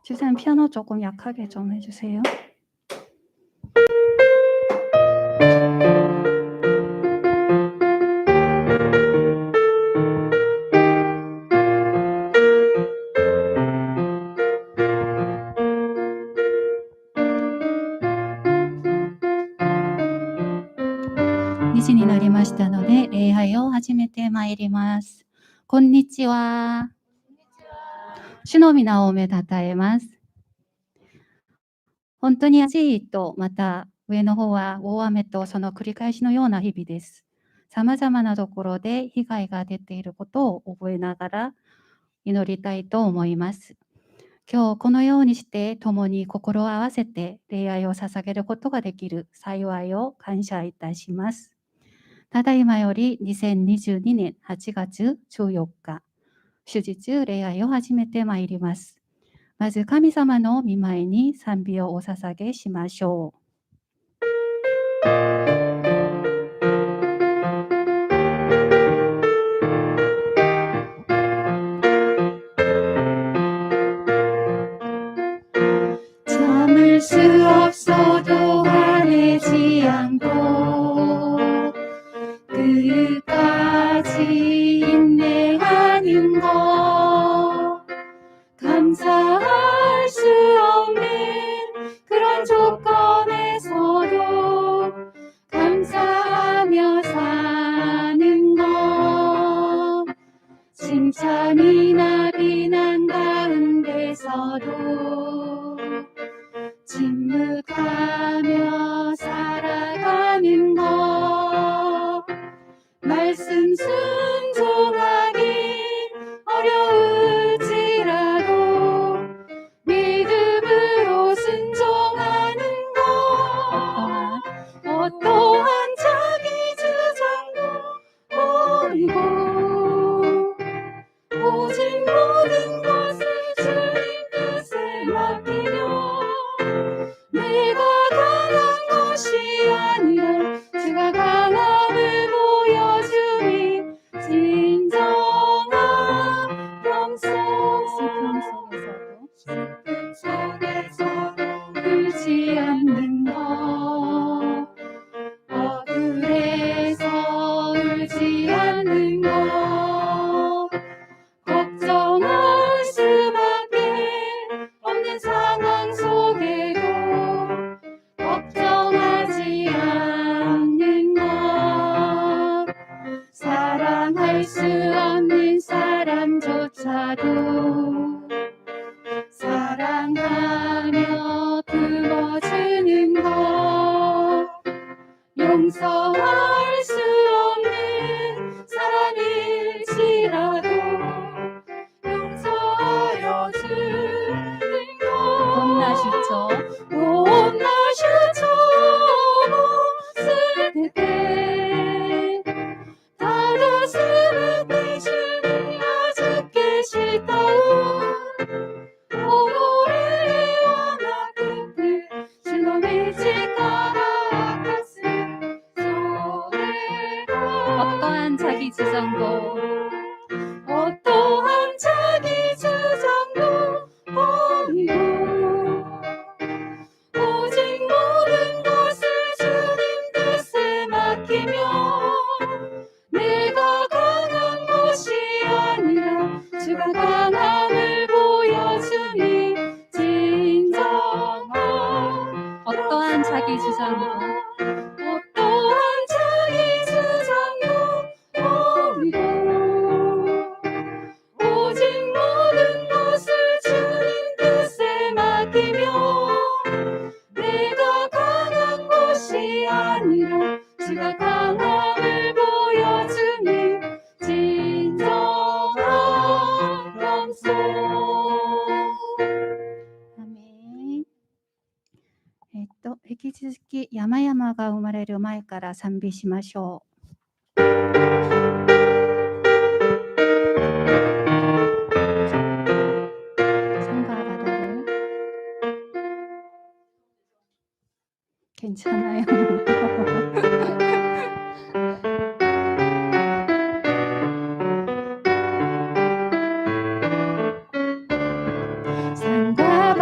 주사님 피아노 조금 약하게 좀 해주세요.2時になりましたので、礼拝を始めてまいります。こんにちは。主の皆をめたたえます。本当に暑いと、また上の方は大雨とその繰り返しのような日々です。様々なところで被害が出ていることを覚えながら祈りたいと思います。今日このようにして共に心を合わせて礼拝を捧げることができる幸いを感謝いたします。ただいまより2022年8月14日、主日礼拝を始めてまいります。まず神様の御前に賛美をお捧げしましょう。참을 수 없어도 화내지 않고 끝까지 인내하는 것, 감사할 수 없는 그런 조건에서도 감사하며 사는 것, 칭찬이나 비난 가운데서도 침묵하며 살아가는 것, 말씀 순종하기 어려울지라도 믿음으로 순종하는 것, 어떠한 자기 주장도 버리고 오직 모든 것을 주님 뜻에 맡기며 내가 강한 것이 아니라 주가 강함을 보여주니 진정한 겸손, 슬픔 속에서도 울지 않는 것, 억울해서 울지 않는 것, 걱정할 수밖에 없는 상황 속에도 걱정하지 않는 것, 사랑할 수 없는 사람조차도 사랑하며 품어주는 것, 용서할 수 없는 사람일지라도 용서하여 주는 것, 못나시죠? 못나시죠? 못쓸 때 다다스를 때 주님 아직 계시다오, 오래와 나 끝에 주님의 지가라 가슴 소리가, 어떠한 자기 주장도 어떠한 자기 주장도 버리고 오직 모든 것을 주님 뜻에 맡기며 내가 강한 것이 아니라 주가 강함을 보여주니 진정한, 어떠한 자기 주장도 어떠한 자기 주장도 버리고 오직 모든 것을 주님 뜻에 맡기며 내가 강한 것이 아니라 주가 강함을 보여주니 진정한 겸손. 아멘. 引き続き山々が生まれる前から賛美しましょう。괜찮아요. 산과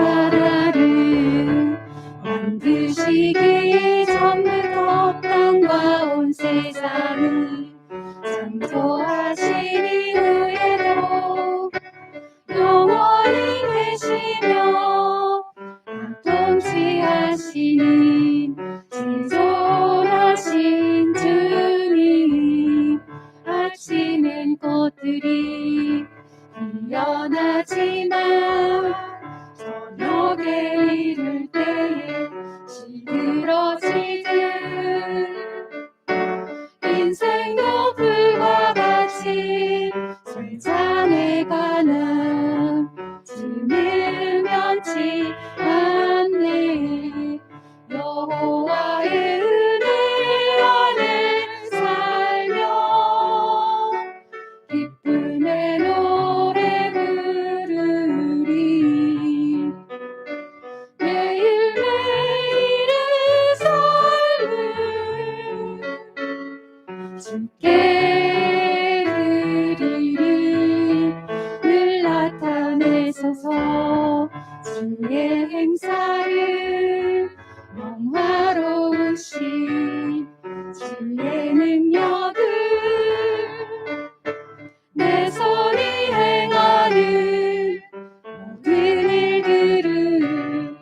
세상을 창조하신 이후에도 영원히 계시며 통치하시는 지존하신 주님. 아침엔 꽃들이 피어나지만 저녁에 이를 때에 시들어지듯 인생도 불과 같이 쇠잔해가나 주는 면치 않네. 여호와의 은혜 안에 살며 기쁨의 노래 부르리. 매일매일의 삶을 주께 드리리. 늘 나타내소서 주의 행사를 영화로우신 주의 능력을 내 손이 행하는 모든 일들을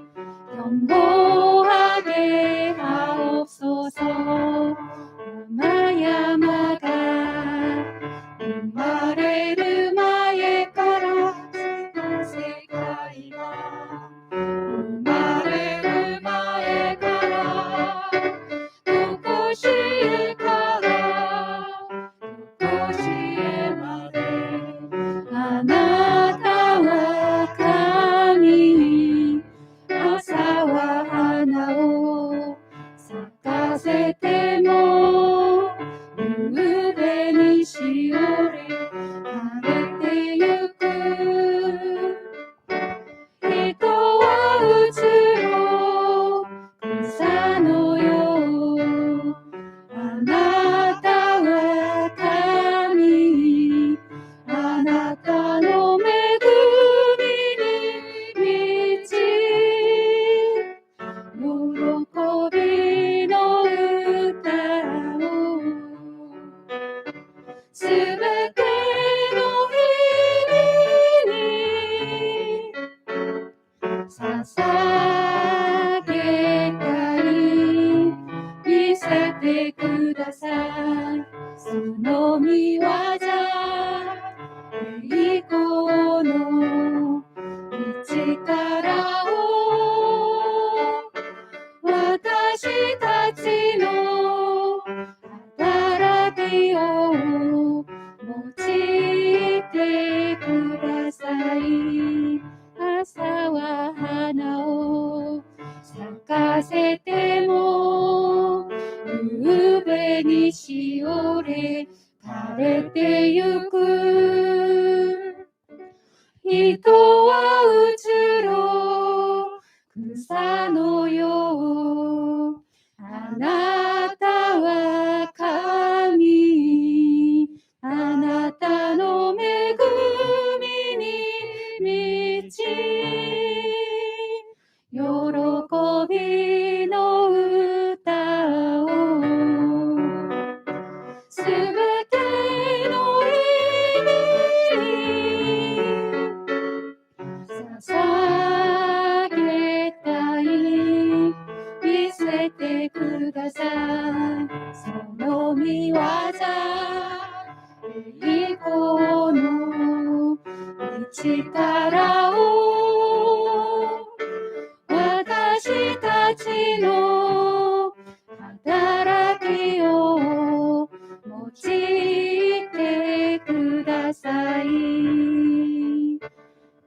견고하게 하옵소서. 마야마가 우마레르마에 까라 세카이가 우마레르마에 까라 도코시에 까라 도코시에 마레 아나타와 카미 아사와 하나오 사카세테모 우베니 시오레 아레테 유쿠 히토와 우츠로 구사노요 아나타와 카미 아나타노 메구미니 미치 요로코비 노 우타오 스베테 노 히미니 사사게타이 미세테 쿠다사이 소노미 와자 에이코노 미치카라오 와타시 타치노 아타라키오 모치테 쿠다사이 아사와 하나오 사카세테모 우베니 시오레 가레테 유쿠 히토와 우츠로 구사노요 아나타와 카미 아나타노 메구미니 미치 요로코비 노 우타오 스베테 노 히미니 사사게타이 미세테 쿠다사이 소노미 와자 에이코노 미치카라오 와타시 타치노 아타라키오 모치테 쿠다사이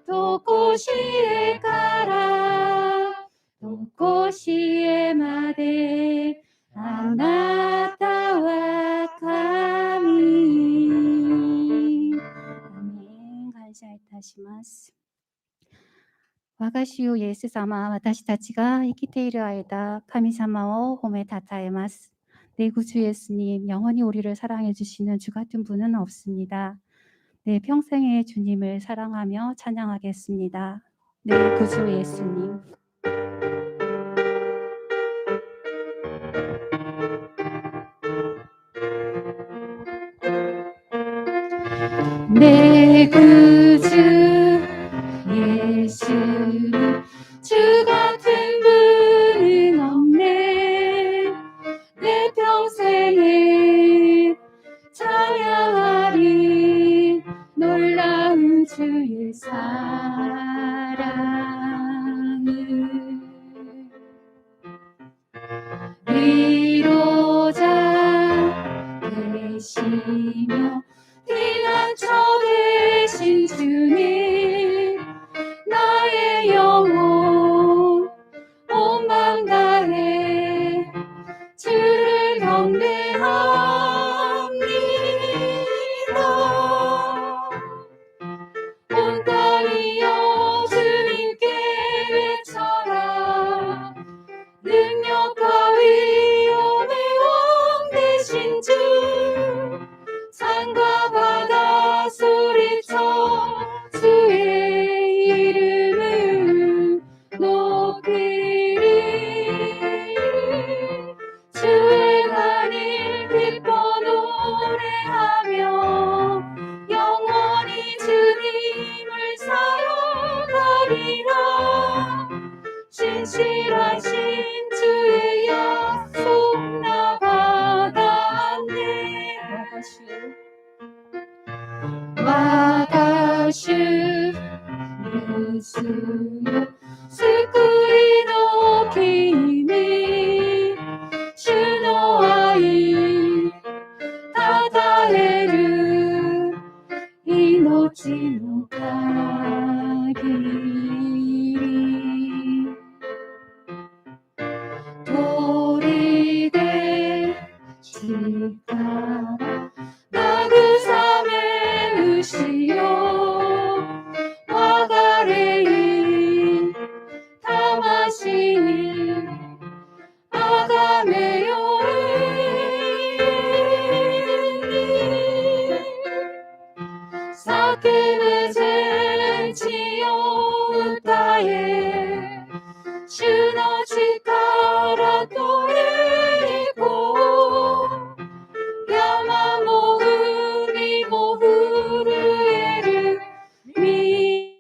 도코시에 가라 도코시에 마데 아나타와 카미. 아멘. 감사이타시마스. 我が主イエス様、私たちが生きている間、神様を褒めたたえます。내 구주 예수님, 영원히 우리를 사랑해 주시는 주 같은 분은 없습니다. 내 평생에 주님을 사랑하며 찬양하겠습니다. 내 구주 예수님. 내 구주 예수님 주 같은 분은 없네. 내 평생에 찬양하리 놀라운 주의 사랑을. 위로자 되시며 피난처 되신 주님, 나의 영혼 온 맘 다해 주를 경배합니다. 온 땅이여 주님께 외쳐라. 능력과 위엄의 왕 되신 주, 산과 바다 소리쳐 주의 이름을 높이리. 주의 간을 기뻐 노래하며 영원히 주님을 사랑하리라. 신실하신 주의 약속 나 받았네. 와가슈 예수여 스쿠이 노키미 슈노아이 타다에르 이노치 노 카기리. 도리대 지가라 나그사메 으시오 와가레이 타마시니 아가메요에니 사케네 젠치요 으타에 슈노 치카라 토에이코 야마모 우미모 후르에르 미야로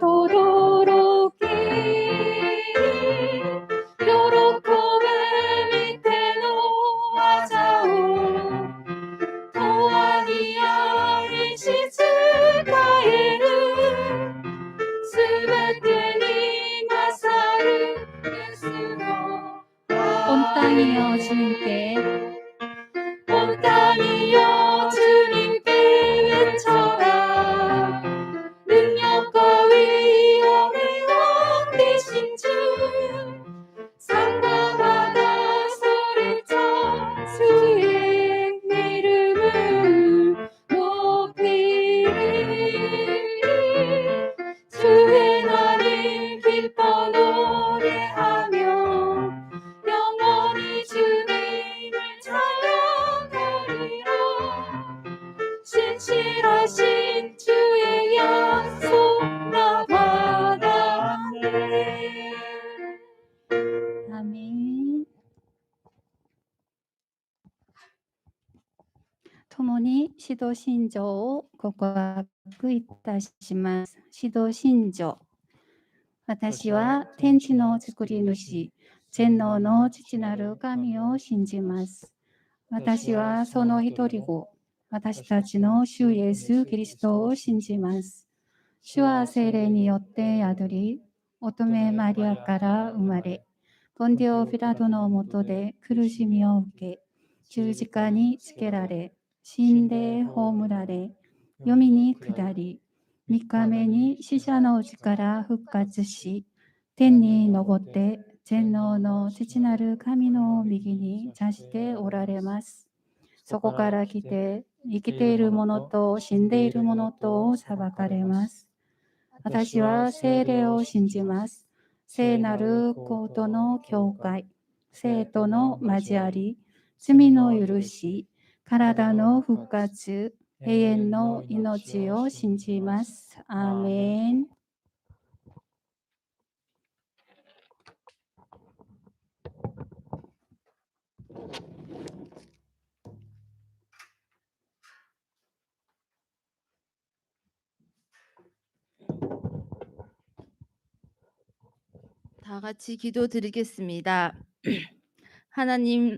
도도로키 요로코메 미테노 아자오 토아니야 이시츠카에르 스베테니 마사르 예수노. 온 땅이여 주님께 온 땅이여 주님께 외쳐라. 능력과 위엄의 왕 되신 주, 산과 바다 소리쳐 주의 이름을 높이리. 주의 나를 기뻐 노래하며 영원히 주님을 찬양하리라. 신실하신 주의 약속 나 받았네. 아멘. 共に使徒信条を告白いたします。使徒信条。私は天地の作り主、全能の父なる神を信じます。私はその一人子、私たちの主イエス・キリストを信じます。主は聖霊によって宿り、乙女マリアから生まれ、ポンディオ・ピラトのもとで苦しみを受け、十字架につけられ、死んで葬られ、黄泉に下り、3日目に死者のうちから復活し、天に昇って全能の父なる神の右に座しておられます。そこから来て、生きている者と死んでいる者とを裁かれます。私は聖霊を信じます。聖なることの教会、生徒の交わり、罪の許し、体の復活、永遠の命を信じます。アーメン。다 같이 기도드리겠습니다. 하나님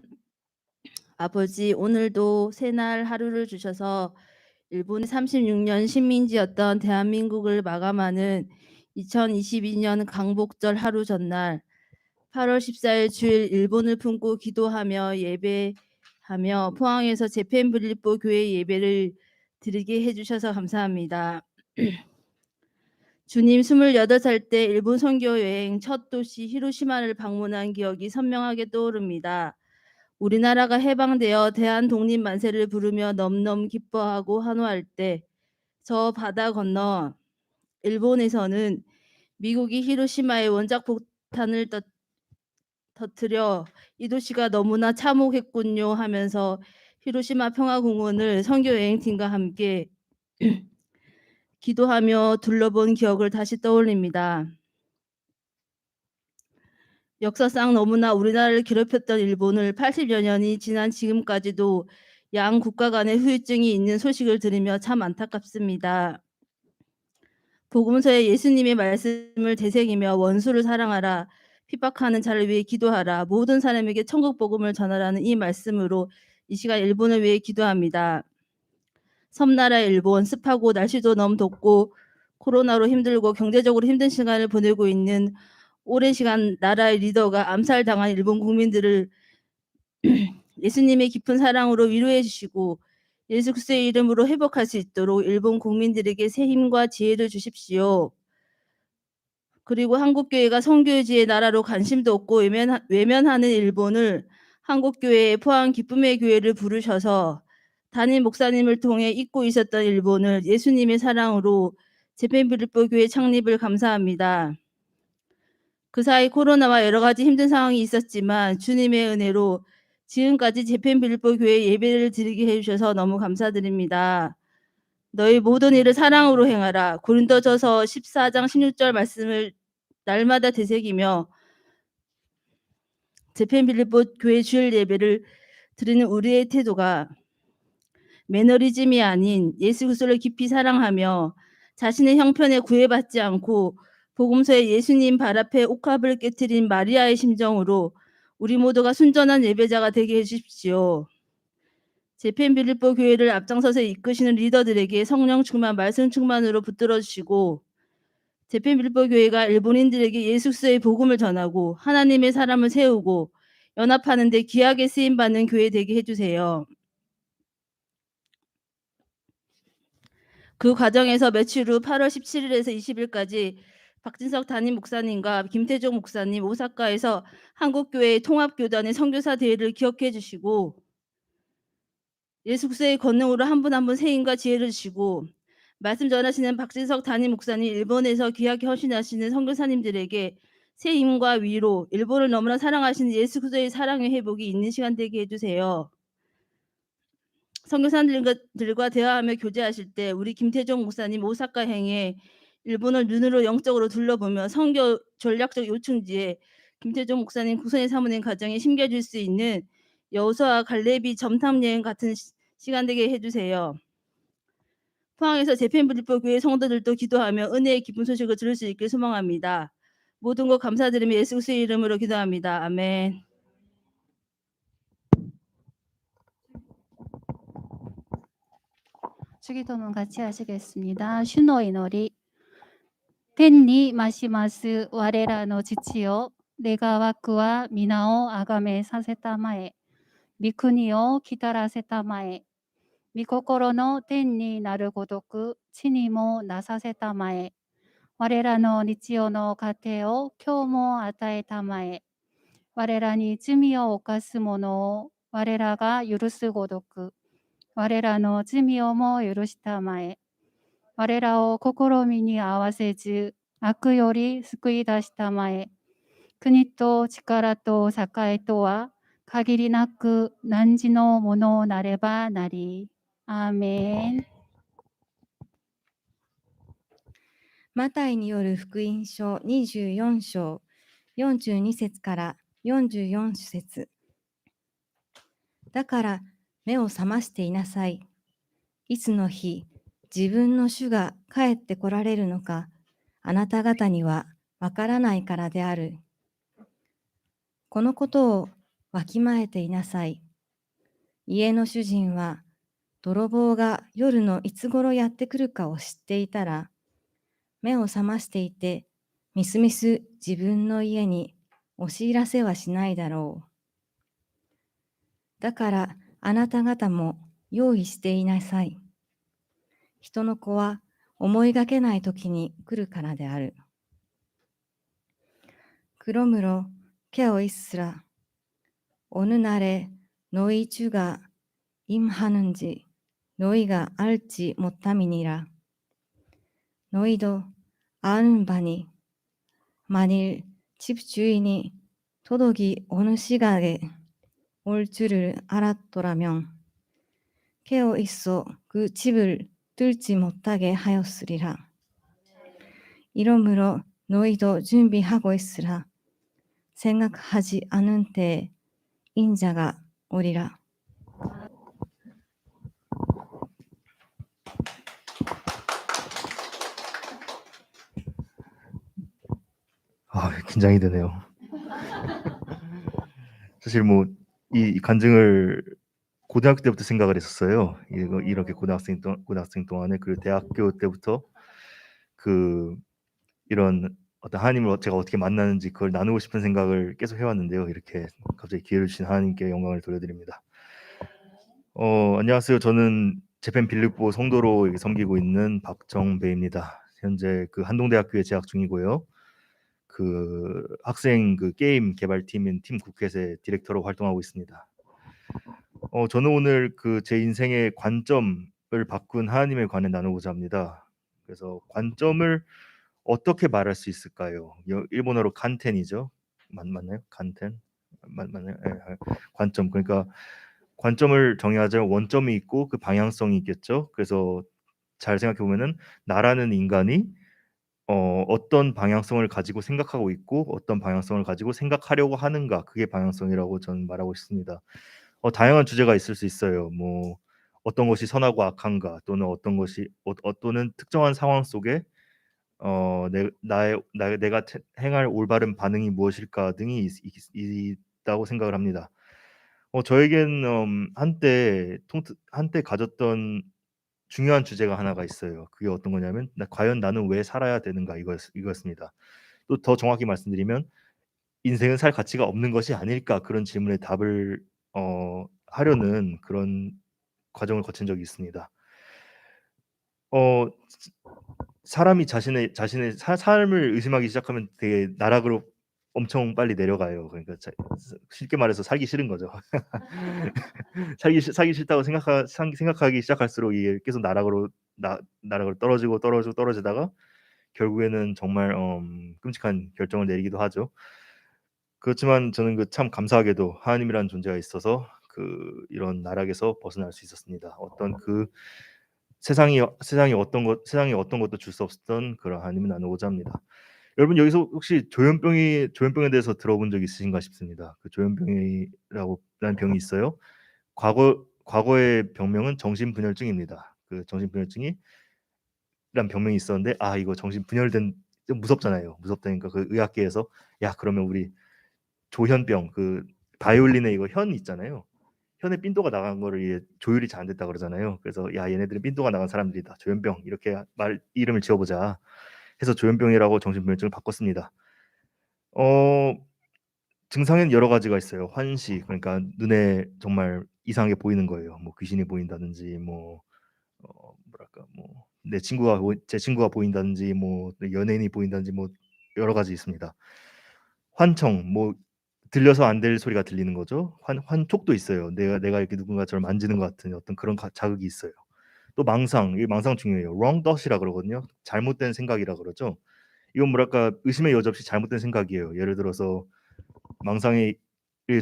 아버지, 오늘도 새날 하루를 주셔서 일본의 36년 식민지였던 대한민국을 마감하는 2022년 강복절 하루 전날 8월 14일 주일 일본을 품고 기도하며 예배하며 포항에서 재팬불일보 교회 예배를 드리게 해주셔서 감사합니다. 주님 28살 때 일본 선교 여행 첫 도시 히로시마를 방문한 기억이 선명하게 떠오릅니다. 우리나라가 해방되어 대한 독립 만세를 부르며 넘넘 기뻐하고 환호할 때 저 바다 건너 일본에서는 미국이 히로시마에 원작 폭탄을 터뜨려 이 도시가 너무나 참혹했군요 하면서 히로시마 평화공원을 선교 여행팀과 함께 기도하며 둘러본 기억을 다시 떠올립니다. 역사상 너무나 우리나라를 괴롭혔던 일본을 80여 년이 지난 지금까지도 양 국가 간의 후유증이 있는 소식을 들으며 참 안타깝습니다. 복음서에 예수님의 말씀을 되새기며 원수를 사랑하라, 핍박하는 자를 위해 기도하라, 모든 사람에게 천국 복음을 전하라는 이 말씀으로 이 시간 일본을 위해 기도합니다. 섬나라 일본, 습하고 날씨도 너무 덥고 코로나로 힘들고 경제적으로 힘든 시간을 보내고 있는 오랜 시간 나라의 리더가 암살당한 일본 국민들을 예수님의 깊은 사랑으로 위로해 주시고 예수 그리스도의 이름으로 회복할 수 있도록 일본 국민들에게 새 힘과 지혜를 주십시오. 그리고 한국교회가 성교지의 나라로 관심도 없고 외면하는 일본을 한국교회의 포항 기쁨의 교회를 부르셔서 담임 목사님을 통해 잊고 있었던 일본을 예수님의 사랑으로 재팬불일보 교회 창립을 감사합니다. 그 사이 코로나와 여러 가지 힘든 상황이 있었지만 주님의 은혜로 지금까지 재팬불일보 교회 예배를 드리게 해주셔서 너무 감사드립니다. 너희 모든 일을 사랑으로 행하라. 고린도전서 14장 16절 말씀을 날마다 되새기며 재팬불일보 교회 주일 예배를 드리는 우리의 태도가 매너리즘이 아닌 예수 그리스도를 깊이 사랑하며 자신의 형편에 구애받지 않고 복음서에 예수님 발 앞에 옥합을 깨트린 마리아의 심정으로 우리 모두가 순전한 예배자가 되게 해주십시오. 재팬불일보 교회를 앞장서서 이끄시는 리더들에게 성령 충만, 말씀 충만으로 붙들어 주시고 재팬불일보 교회가 일본인들에게 예수 그리스도의 복음을 전하고 하나님의 사람을 세우고 연합하는 데 귀하게 쓰임받는 교회 되게 해주세요. 그 과정에서 며칠 후 8월 17일에서 20일까지 박진석 담임 목사님과 김태종 목사님 오사카에서 한국교회 통합교단의 선교사 대회를 기억해 주시고 예수 그리스도의 권능으로 한 분 한 분 새 힘과 지혜를 주시고 말씀 전하시는 박진석 담임 목사님, 일본에서 귀하게 헌신하시는 선교사님들에게 새 힘과 위로, 일본을 너무나 사랑하시는 예수 그리스도의 사랑의 회복이 있는 시간 되게 해주세요. 선교사님들과 대화하며 교제하실 때 우리 김태종 목사님 오사카행에 일본을 눈으로 영적으로 둘러보며 선교 전략적 요충지에 김태종 목사님 구선의 사모님 가정에 심겨줄 수 있는 여호수아 갈렙이 점탐 여행 같은 시간 되게 해주세요. 포항에서 재팬불일보 교회 성도들도 기도하며 은혜의 기쁜 소식을 들을 수 있길 소망합니다. 모든 것 감사드리며 예수 그리스도의 이름으로 기도합니다. 아멘. 주기도문 같이 하시겠습니다. 주의祈り 天にまします我らの父よ、願わくは皆をあがめさせたまえ、御国を来たらせたまえ、御心の天になるごとく地にもなさせたまえ、我らの日曜の糧を今日も与えたまえ、我らに罪を犯す者を我らが許すごとく、我らの罪をも許したまえ、我らを試みに合わせず、悪より救い出したまえ。国と力と栄とは限りなく汝のものなればなり。アーメン。マタイによる福音書24章42節から44節。だから目を覚ましていなさい。いつの日、自分の主が帰って来られるのか、あなた方にはわからないからである。このことをわきまえていなさい。家の主人は泥棒が夜のいつ頃やってくるかを知っていたら、目を覚ましていて、みすみす自分の家に押し入らせはしないだろう。だからあなた方も用意していなさい。人の子は思いがけない時に来るからである。그러므로 깨어 있으라. 어느 날에 너희 주가 임하는지 너희가 알지 못함이니라. 너희도 아는 바니 만일 집 주인이 도둑이 어느 시간에 올 줄을 알았더라면 깨어 있어 그 집을 뚫지 못하게 하였으리라. 이러므로 너희도 준비하고 있으라. 생각하지 않은 때에 인자가 오리라. 긴장이 되네요. 사실 뭐 이 간증을 고등학교 때부터 생각을 했었어요. 이렇게 고등학생 동안에 그리고 대학교 때부터 이런 어떤 하나님을 제가 어떻게 만나는지 그걸 나누고 싶은 생각을 계속 해왔는데요. 이렇게 갑자기 기회를 주신 하나님께 영광을 돌려드립니다. 안녕하세요. 저는 재팬 빌립보 성도로 여기 섬기고 있는 박정배입니다. 현재 한동대학교에 재학 중이고요. 학생 게임 개발팀인 팀 국회에서 디렉터로 활동하고 있습니다. 저는 오늘 제 인생의 관점을 바꾼 하나님에 관해 나누고자 합니다. 그래서 관점을 어떻게 말할 수 있을까요? 일본어로 간텐이죠. 맞나요? 간텐 맞나요? 네, 관점. 그러니까 관점을 정의하자면 원점이 있고 그 방향성이 있겠죠. 그래서 잘 생각해 보면은 나라는 인간이 어떤 방향성을 가지고 생각하고 있고 어떤 방향성을 가지고 생각하려고 하는가, 그게 방향성이라고 저는 말하고 싶습니다. 다양한 주제가 있을 수 있어요. 뭐 어떤 것이 선하고 악한가, 또는 어떤 것이 또는 특정한 상황 속에 내가 행할 올바른 반응이 무엇일까 등이 있다고 생각을 합니다. 저에겐 한때 가졌던 중요한 주제가 하나가 있어요. 그게 어떤 거냐면 과연 나는 왜 살아야 되는가, 이거였습니다. 또 더 정확히 말씀드리면 인생은 살 가치가 없는 것이 아닐까, 그런 질문에 답을 하려는 그런 과정을 거친 적이 있습니다. 사람이 자신의 삶을 의심하기 시작하면 되게 나락으로 엄청 빨리 내려가요. 그러니까 쉽게 말해서 살기 싫은 거죠. 살기 싫다고 생각하기 시작할수록 이게 계속 나락으로 떨어지다가 결국에는 정말 끔찍한 결정을 내리기도 하죠. 그렇지만 저는 참 감사하게도 하나님이라는 존재가 있어서 이런 나락에서 벗어날 수 있었습니다. 어떤 세상이 어떤 것도 줄 수 없었던 그런 하나님을 나누고자 합니다. 여러분, 여기서 혹시 조현병에 대해서 들어본 적 있으신가 싶습니다. 조현병이라는 병이 있어요. 과거의 병명은 정신분열증입니다. 정신분열증이란 병명이 있었는데, 이거 정신분열된, 좀 무섭잖아요. 무섭다니까 의학계에서 야, 그러면 우리 조현병, 바이올린에 이거 현 있잖아요. 현에 삔또가 나간 거를 조율이 잘 안 됐다 그러잖아요. 그래서 야, 얘네들은 삔또가 나간 사람들이다, 조현병, 이렇게 이름을 지어보자 해서 조현병이라고 정신분열증을 바꿨습니다. 증상에는 여러 가지가 있어요. 환시, 그러니까 눈에 정말 이상하게 보이는 거예요. 뭐 귀신이 보인다든지, 제 친구가 보인다든지, 뭐 연예인이 보인다든지, 뭐 여러 가지 있습니다. 환청, 뭐 들려서 안 될 소리가 들리는 거죠. 환촉도 있어요. 내가 이렇게 누군가 저를 만지는 것 같은 어떤 그런 자극이 있어요. 또 망상, 이 망상 중요해요. wrong thought이라 그러거든요. 잘못된 생각이라 그러죠. 이건 뭐랄까 의심의 여지 없이 잘못된 생각이에요. 예를 들어서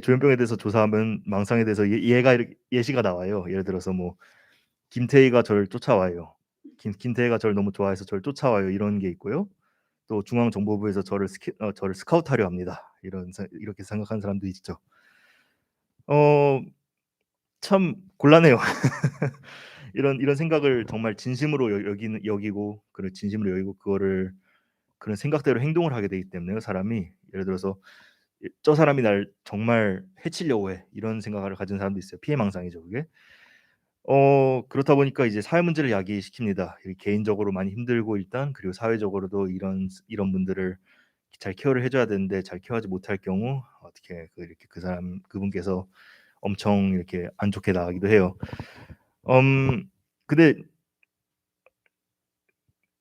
조현병에 대해서 조사하면 망상에 대해서 예시가 나와요. 예를 들어서 뭐 김태희가 저를 쫓아와요. 김태희가 저를 너무 좋아해서 저를 쫓아와요. 이런 게 있고요. 또 중앙정보부에서 저를 스카우트하려 합니다. 이렇게 생각하는 사람도 있죠. 참 곤란해요. 이런 생각을 정말 진심으로 여기고 그런 생각대로 행동을 하게 되기 때문에요. 사람이 예를 들어서 '저 사람이 날 정말 해치려고 해.' 이런 생각을 가진 사람도 있어요. 피해망상이죠 그게. 그렇다 보니까 이제 사회 문제를 야기시킵니다. 이 개인적으로 많이 힘들고 일단 그리고 사회적으로도 이런 분들을 잘 케어를 해 줘야 되는데 잘 케어하지 못할 경우 어떻게 이렇게 그분께서 엄청 이렇게 안 좋게 나가기도 해요. 근데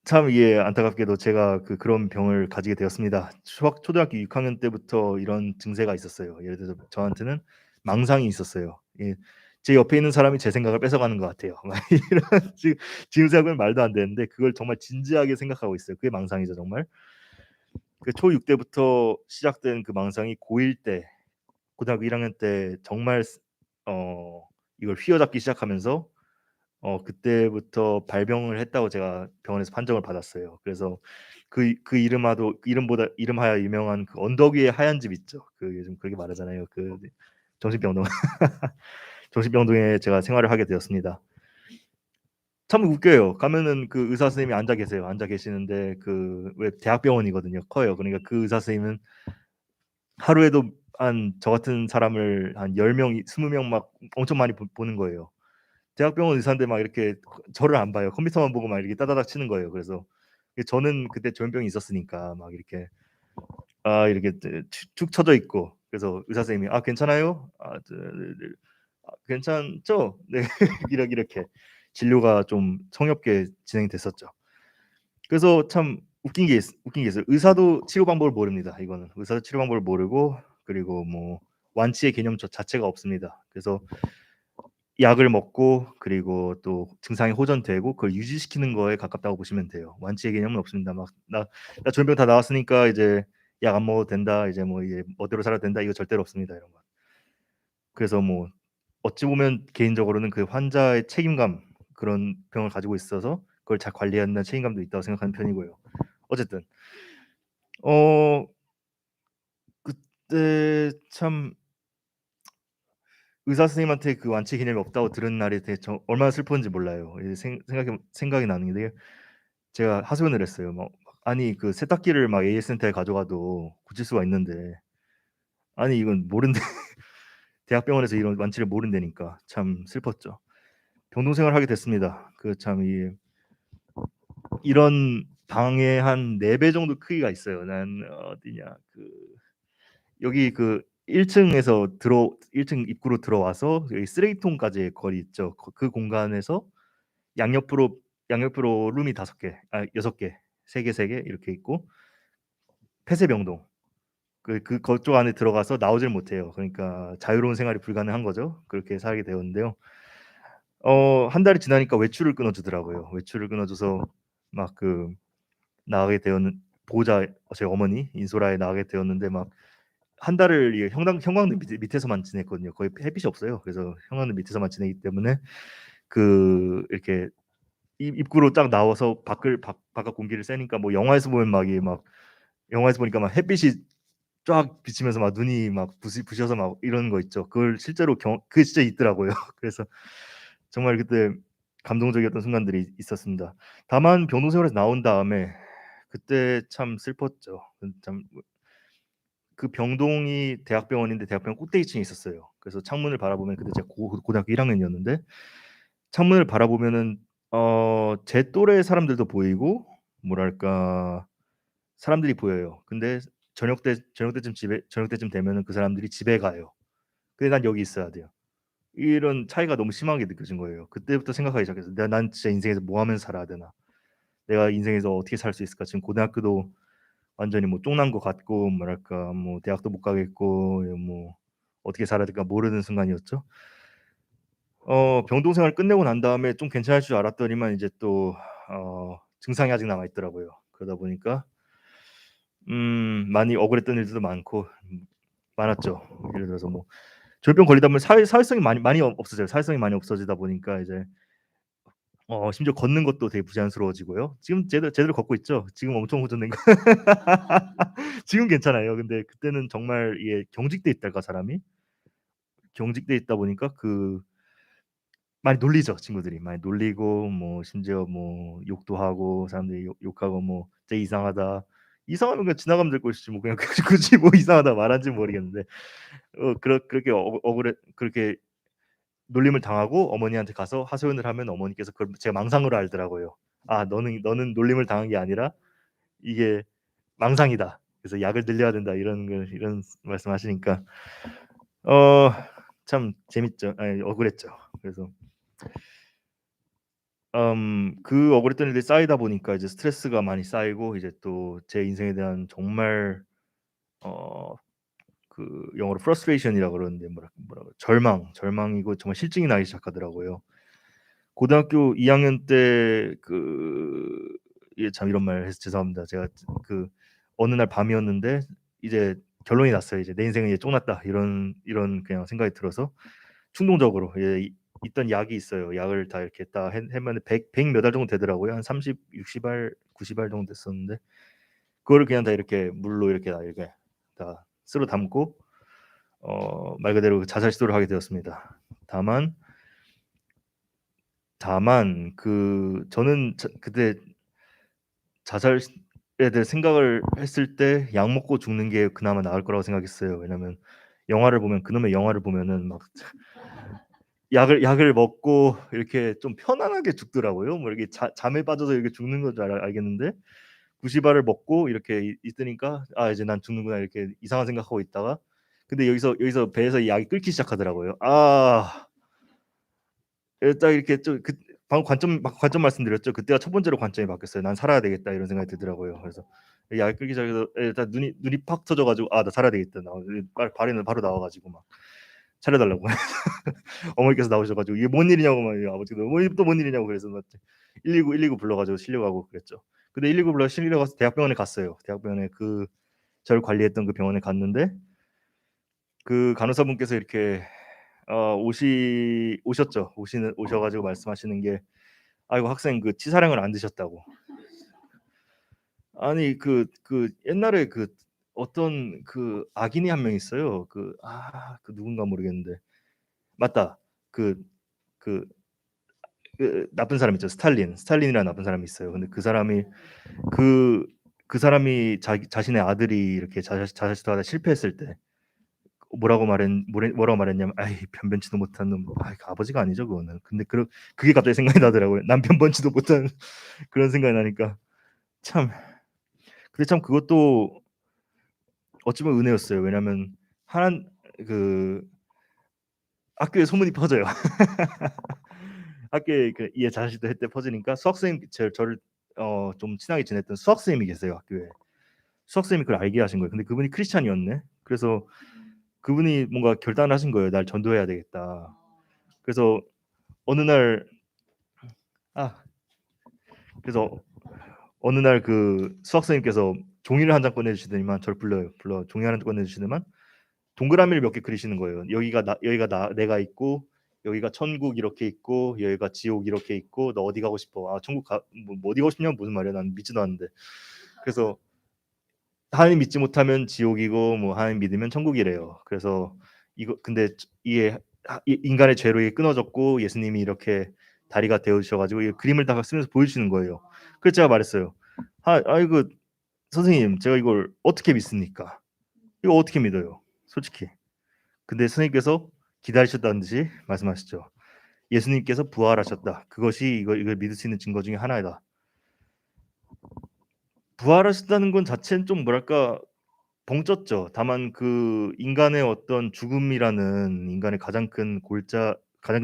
참 이게 안타깝게도 제가 그런 병을 가지게 되었습니다. 초등학교 6 학년 때부터 이런 증세가 있었어요. 예를 들어서 저한테는 망상이 있었어요. 예. 제 옆에 있는 사람이 제 생각을 뺏어가는 것 같아요. 막 이런 지금 생각하면 말도 안 되는데 그걸 정말 진지하게 생각하고 있어요. 그게 망상이죠 정말. 초6 때부터 시작된 그 망상이 고1 때 고등학교 1 학년 때 정말 이걸 휘어잡기 시작하면서 그때부터 발병을 했다고 제가 병원에서 판정을 받았어요. 그래서 이름하여 유명한 그 언덕 위에 하얀 집 있죠. 요즘 그렇게 말하잖아요. 정신병동 정신병동에 제가 생활을 하게 되었습니다. 참 웃겨요. 가면은 그 의사 선생님이 앉아 계세요. 앉아 계시는데 왜 대학병원이거든요. 커요. 그러니까 그 의사 선생님은 하루에도 저 같은 사람을 한 10명, 20명 막 엄청 많이 보는 거예요. 대학병원 의사인데 막 이렇게 저를 안 봐요. 컴퓨터만 보고 막 이렇게 따다닥 치는 거예요. 그래서 저는 그때 조현병이 있었으니까 막 이렇게 이렇게 축 처져 있고 그래서 의사 선생님이 "아 괜찮아요? 괜찮죠?" 네. 이렇게 진료가 좀 성의없게 진행이 됐었죠. 그래서 참 웃긴 게 있어요. 의사도 치료 방법을 모릅니다. 이거는 의사도 치료 방법을 모르고 그리고 뭐 완치의 개념 자체가 없습니다. 그래서 약을 먹고 그리고 또 증상이 호전되고 그걸 유지시키는 거에 가깝다고 보시면 돼요. 완치의 개념은 없습니다. 막 "나 조현병 다 나았으니까 이제 약 안 먹어도 된다. 이제 뭐 이제 멋대로 살아도 된다." 이거 절대로 없습니다, 이런 건. 그래서 뭐 어찌 보면 개인적으로는 그 환자의 책임감 그런 병을 가지고 있어서 그걸 잘 관리해야 한다는 책임감도 있다고 생각하는 편이고요. 어쨌든 어 그때 참 의사 선생님한테 그 완치 개념이 없다고 들은 날이 되게 얼마나 슬펐는지 몰라요. 이제 생각이 나는 게 제가 하소연을 했어요. 아니 그 세탁기를 막 AS 센터에 가져가도 고칠 수가 있는데 아니 이건 모른대 대학병원에서 이런 완치를 모른다니까 참 슬펐죠. 병동 생활을 하게 됐습니다. 참 이런 방에 한 4배 정도 크기가 있어요. 어디냐 여기 1 층에서 1층 입구로 들어와서 여기 쓰레기통까지의 거리 있죠. 그 공간에서 양옆으로 룸이 5개 6개 3개, 3개 이렇게 있고 폐쇄병동 그쪽 안에 들어가서 나오질 못해요. 그러니까 자유로운 생활이 불가능한 거죠. 그렇게 살게 되었는데요. 한 달이 지나니까 외출을 끊어 주더라고요. 외출을 끊어 줘서 막 나가게 되었는 보호자 제 어머니 인솔아에 나가게 되었는데 막 한 달을 이 형광등 밑에서만 지냈거든요. 거의 햇빛이 없어요. 그래서 형광등 밑에서만 지내기 때문에 이렇게 입구로 딱 나와서 바깥 공기를 쐬니까 뭐 영화에서 보면 영화에서 보니까 막 햇빛이 쫙 비치면서 막 눈이 막 부셔서 막 이런 거 있죠. 그걸 실제로 그게 진짜 있더라고요. 그래서 정말 그때 감동적이었던 순간들이 있었습니다. 다만 병동 생활에서 나온 다음에 그때 참 슬펐죠. 그 병동이 대학병원인데 대학병원 꼭대기층에 있었어요. 그래서 창문을 바라보면 그때 제가 고등학교 1 학년이었는데 창문을 바라보면은 제 또래 사람들도 보이고 뭐랄까 사람들이 보여요. 근데 저녁 때쯤 되면은 그 사람들이 집에 가요. 근데 난 여기 있어야 돼요. 이런 차이가 너무 심하게 느껴진 거예요. 그때부터 생각하기 시작했어요. 난 진짜 인생에서 뭐 하면서 살아야 되나? 내가 인생에서 어떻게 살 수 있을까?' 지금 고등학교도 완전히 뭐 쫑난 것 같고 뭐랄까 뭐 대학도 못 가겠고 뭐 어떻게 살아야 될까 모르는 순간이었죠. 병동 생활 끝내고 난 다음에 좀 괜찮을 줄 알았더니만 이제 또 증상이 아직 남아 있더라고요. 그러다 보니까 많이 억울했던 일들도 많았죠. 예를 들어서 뭐 조현병 걸리다 보면 사회성이 많이 없어져요. 사회성이 많이 없어지다 보니까 이제 심지어 걷는 것도 되게 부자연스러워지고요. 지금 제대로 걷고 있죠. 지금 엄청 후진된 거 지금 괜찮아요. 근데 그때는 정말 이게 경직돼 있달까 사람이? 경직돼 있다 보니까 많이 놀리죠, 친구들이. 많이 놀리고 뭐 심지어 뭐 욕도 하고 사람들이 욕하고 뭐 "쟤 이상하다. 이상하면 그냥 지나가면 될 것이지 뭐 그냥 굳이 뭐 이상하다 말한지는 모르겠는데 그렇게 억울해 그렇게 놀림을 당하고 어머니한테 가서 하소연을 하면 어머니께서 그걸 제가 망상으로 알더라고요. "아 너는 놀림을 당한 게 아니라 이게 망상이다. 그래서 약을 늘려야 된다." 이런 말씀하시니까 참 재밌죠. 아니 억울했죠. 그래서 그 억울했던 일들이 쌓이다 보니까 이제 스트레스가 많이 쌓이고 이제 또 제 인생에 대한 정말 어 그 영어로 frustration이라고 그러는데 뭐라고 절망이고 정말 실증이 나기 시작하더라고요. 고등학교 2 학년 때 이게 참 이런 말 해서 죄송합니다. 제가 어느 날 밤이었는데 이제 결론이 났어요. 이제 '내 인생은 이제 쫑났다.' 이런 그냥 생각이 들어서 충동적으로 있던 약이 있어요. 약을 다 이렇게 다 했는데 100몇 알 정도 되더라고요. 한 30, 60 알, 90알 정도 됐었는데 그거를 그냥 다 이렇게 물로 이렇게 다 쓸어 담고 말 그대로 자살 시도를 하게 되었습니다. 다만 저는 그때 자살에 대해 생각을 했을 때 약 먹고 죽는 게 그나마 나을 거라고 생각했어요. 왜냐면 그놈의 영화를 보면은 막 약을 먹고 이렇게 좀 편안하게 죽더라고요. 뭐 이렇게 잠에 빠져서 이렇게 죽는 건 줄 알겠는데 90 알을 먹고 이렇게 있으니까 '아 이제 난 죽는구나.' 이렇게 이상한 생각하고 있다가 근데 여기서 배에서 이 약이 끓기 시작하더라고요. 딱 이렇게 좀 방금 관점 말씀드렸죠. 그때가 첫 번째로 관점이 바뀌었어요. '난 살아야 되겠다.' 이런 생각이 들더라고요. 그래서 약이 끓기 시작해서 일단 눈이 팍 터져 가지고 '아 나 살아야 되겠다.' 발에는 바로 나와 가지고 막 차려 달라고 어머니께서 나오셔 가지고 "이게 뭔 일이냐."고 막 아버지도 "뭐 또 뭔 일이냐."고 그래서 막 119 불러 가지고 실려가고 그랬죠. 근데 119 불러 실려가서 대학병원에 갔어요. 대학병원에 저를 관리했던 그 병원에 갔는데 그 간호사분께서 이렇게 오셨죠. 오셔 가지고 말씀하시는 게 "아이고 학생 치사량을 안 드셨다."고. 아니 옛날에 어떤 악인이 한 명 있어요. 누군가 모르겠는데 맞다. 그 그 나쁜 사람 있죠. 스탈린이라는 나쁜 사람이 있어요. 근데 그 그 사람이 자신의 아들이 이렇게 자살 시도하다 실패했을 때 뭐라고 말했냐면 "아이 변변치도 못한 놈." 그 아버지가 아니죠 그거는. 근데 그게 갑자기 생각이 나더라고요. 남 변변치도 못한 그런 생각이 나니까 참 근데 참 그것도 어찌 보면 은혜였어요. 왜냐면 한 학교에 소문이 퍼져요. 학교에 얘 자살 시도했대 퍼지니까 수학 선생님 저를 좀 친하게 지냈던 수학 선생님이 계세요 학교에. 수학 선생님이 그걸 알게 하신 거예요. 근데 그분이 크리스찬이었네. 그래서 그분이 뭔가 결단을 하신 거예요. '날 전도해야 되겠다.' 그래서 어느 날 아 그래서 어느 날 수학 선생님께서 종이를 한 장 꺼내 주시더니만 저를 불러 종이 하나 꺼내 주시더니만 동그라미를 몇 개 그리시는 거예요. 여기가 내가 있고 여기가 천국 이렇게 있고 여기가 지옥 이렇게 있고 "너 어디 가고 싶어?" "아 천국 뭐 어디 가고 싶냐면 무슨 말이야. 난 믿지도 않는데." 그래서 하나님 믿지 못하면 지옥이고 뭐 하나님 믿으면 천국이래요. 그래서 근데 이게 이 인간의 죄로 이게 끊어졌고 예수님이 이렇게 다리가 되어 주셔 가지고 이 그림을 다 쓰면서 보여주시는 거예요. 그래서 제가 말했어요. "아이고 선생님 제가 이걸 어떻게 믿습니까? 이거 어떻게 믿어요? 솔직히." 근데 선생님께서 기다리셨다는 듯이 말씀하시죠. "예수님께서 부활하셨다. 그것이 이걸 믿을 수 있는 증거 중에 하나이다." 부활하셨다는 건 자체는 좀 뭐랄까 벙쪘죠. 다만 인간의 어떤 죽음이라는 인간의 가장 큰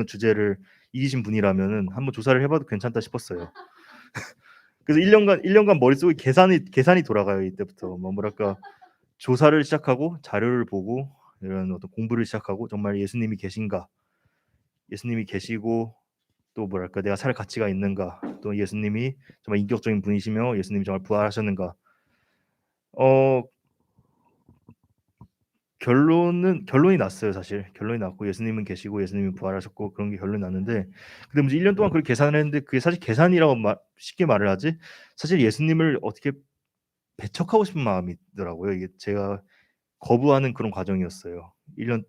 주제를 이기신 분이라면은 한번 조사를 해 봐도 괜찮다 싶었어요. 그래서 1 년간 머릿속에 계산이 돌아가요 이때부터. 뭐랄까 조사를 시작하고 자료를 보고 이런 어떤 공부를 시작하고 정말 예수님이 계신가? 예수님이 계시고 또 뭐랄까 '내가 살 가치가 있는가?' 또 예수님이 정말 인격적인 분이시며 예수님이 정말 부활하셨는가? 어 결론이 났어요 사실. 결론이 났고 예수님은 계시고 예수님이 부활하셨고 그런 게 결론이 났는데 근데 문제 1년 동안 그렇게 계산을 했는데 그게 사실 계산이라고 쉽게 말을 하지 사실 예수님을 어떻게 배척하고 싶은 마음이더라고요. 이게 제가 거부하는 그런 과정이었어요. 1년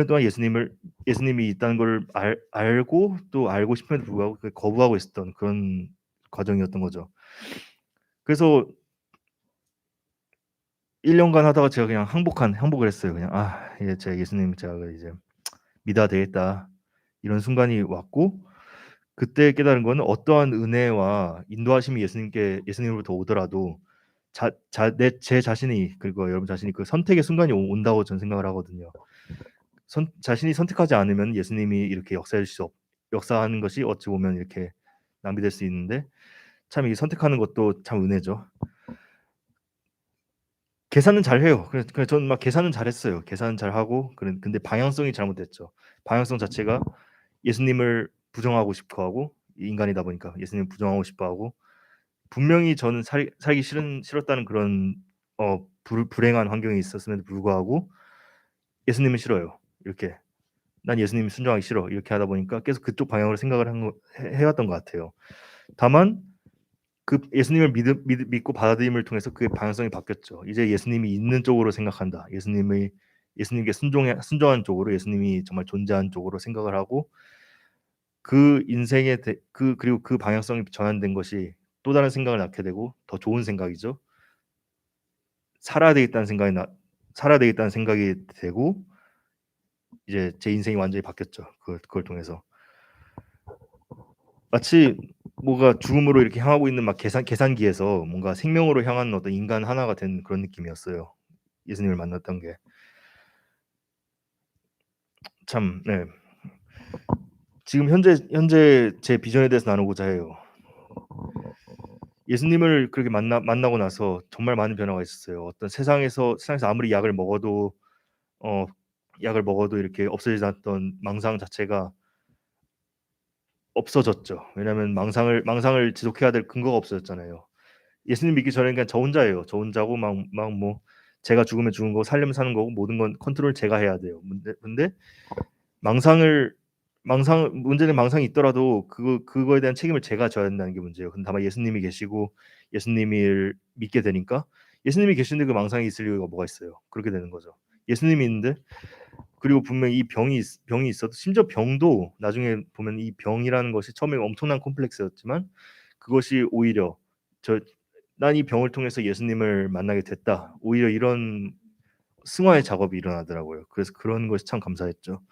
동안 예수님이 있다는 걸 알고 또 알고 싶음에도 불구하고 거부하고 있었던 그런 과정이었던 거죠. 그래서 1년간 하다가 제가 그냥 항복을 했어요. 그냥 '아 이제 제가 예수님 제가 이제 믿어야 되겠다.' 이런 순간이 왔고 그때 깨달은 거는 어떠한 은혜와 인도하심이 예수님으로부터 오더라도 제 자신이 그리고 여러분 자신이 그 선택의 순간이 온다고 저는 생각을 하거든요. 자신이 선택하지 않으면 예수님이 이렇게 역사하는 것이 어찌 보면 이렇게 낭비될 수 있는데 참 이 선택하는 것도 참 은혜죠. 계산은 잘해요. 그래서 저는 막 계산은 잘했어요. 계산은 잘하고 근데 방향성이 잘못됐죠. 방향성 자체가 예수님을 부정하고 싶어하고 인간이다 보니까 예수님을 부정하고 싶어하고 분명히 저는 살기 싫었다는 그런 불행한 환경이 있었음에도 불구하고 예수님은 싫어요. 이렇게 '난 예수님 순종하기 싫어.' 이렇게 하다 보니까 계속 그쪽 방향으로 생각을 해왔던 것 같아요. 다만 그 예수님을 믿고 받아들임을 통해서 그의 방향성이 바뀌었죠. 이제 예수님이 있는 쪽으로 생각한다. 예수님께 순종한 쪽으로 예수님이 정말 존재하는 쪽으로 생각을 하고 그 인생의 그리고 그 방향성이 전환된 것이 또 다른 생각을 낳게 되고 더 좋은 생각이죠. 살아야 되겠다는 생각이 되고 이제 제 인생이 완전히 바뀌었죠. 그걸 통해서. 마치 뭐가 죽음으로 이렇게 향하고 있는 막 계산기에서 뭔가 생명으로 향하는 어떤 인간 하나가 된 그런 느낌이었어요. 예수님을 만났던 게. 참 네. 지금 현재 제 비전에 대해서 나누고자 해요. 예수님을 그렇게 만나고 나서 정말 많은 변화가 있었어요. 어떤 세상에서 아무리 약을 먹어도 이렇게 없어지지 않았던 망상 자체가 없어졌죠. 왜냐하면 망상을 지속해야 될 근거가 없어졌잖아요. 예수님 믿기 전에는 그냥 저 혼자예요. 저 혼자고 막 뭐 제가 죽으면 죽은 거고 살려면 사는 거고 모든 건 컨트롤 제가 해야 돼요. 근데 문제는 망상이 있더라도 그거에 대한 책임을 제가 져야 된다는 게 문제예요. 근데 다만 예수님이 계시고 예수님을 믿게 되니까 예수님이 계시는데 그 망상이 있을 이유가 뭐가 있어요. 그렇게 되는 거죠. 예수님이 있는데 그리고 분명히 이 병이 있어도 심지어 병도 나중에 보면 이 병이라는 것이 처음에 엄청난 콤플렉스였지만 그것이 오히려 '난 이 병을 통해서 예수님을 만나게 됐다.' 오히려 이런 승화의 작업이 일어나더라고요. 그래서 그런 것이 참 감사했죠.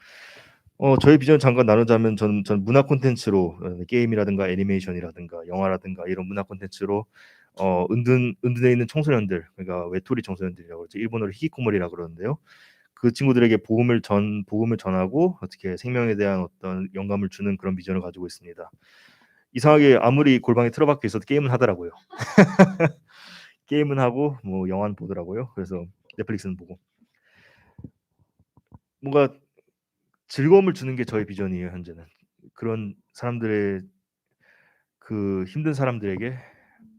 저의 비전을 잠깐 나누자면 전 문화 콘텐츠로 게임이라든가 애니메이션이라든가 영화라든가 이런 문화 콘텐츠로 은둔에 있는 청소년들 그러니까 외톨이 청소년들이라고 그러죠. 일본어로 히키코모리라고 그러는데요. 그 친구들에게 복음을 전하고 어떻게 생명에 대한 어떤 영감을 주는 그런 비전을 가지고 있습니다. 이상하게 아무리 골방에 틀어박혀 있어도 게임은 하더라고요. 게임은 하고 뭐 영화는 보더라고요. 그래서 넷플릭스는 보고. 뭔가 즐거움을 주는 게 저의 비전이에요, 현재는. 그런 사람들의 그 힘든 사람들에게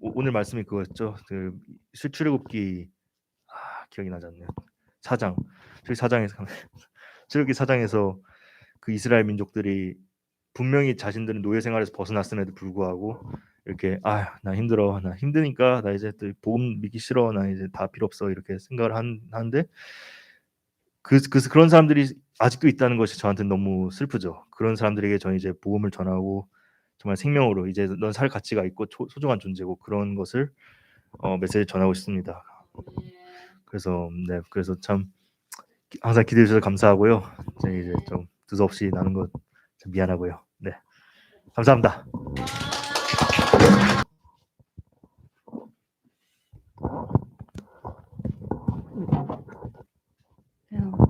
오늘 말씀이 그거였죠. 그 출애굽기 기억이 나지 않네요. 4장. 저기 4장에서 출애굽기 4장에서 그 이스라엘 민족들이 분명히 자신들은 노예 생활에서 벗어났음에도 불구하고 이렇게 나 힘들어. 나 힘드니까 나 이제 또 복음 믿기 싫어. 나 이제 다 필요 없어. 이렇게 생각을 하는데 그런 사람들이 아직도 있다는 것이 저한테는 너무 슬프죠. 그런 사람들에게 저는 이제 복음을 전하고 정말 생명으로 이제 넌 살 가치가 있고 소중한 존재고 그런 것을 메시지를 전하고 싶습니다. 그래서 참 항상 기대해 주셔서 감사하고요. 제가 이제 좀 두서없이 나눈 것 좀 미안하고요. 네. 감사합니다.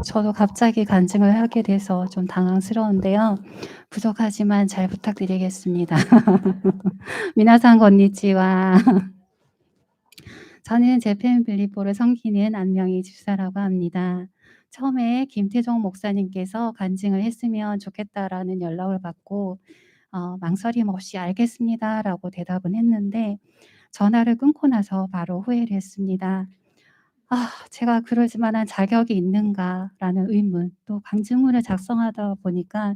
저도 갑자기 간증을 하게 돼서 좀 당황스러운데요. 부족하지만 잘 부탁드리겠습니다. 미나상 건니치와. 저는 재팬 빌리포를 섬기는 안명희 집사라고 합니다. 처음에 김태종 목사님께서 간증을 했으면 좋겠다라는 연락을 받고 망설임 없이 알겠습니다라고 대답은 했는데 전화를 끊고 나서 바로 후회를 했습니다. 제가 그럴 만한 자격이 있는가라는 의문, 또 간증문을 작성하다 보니까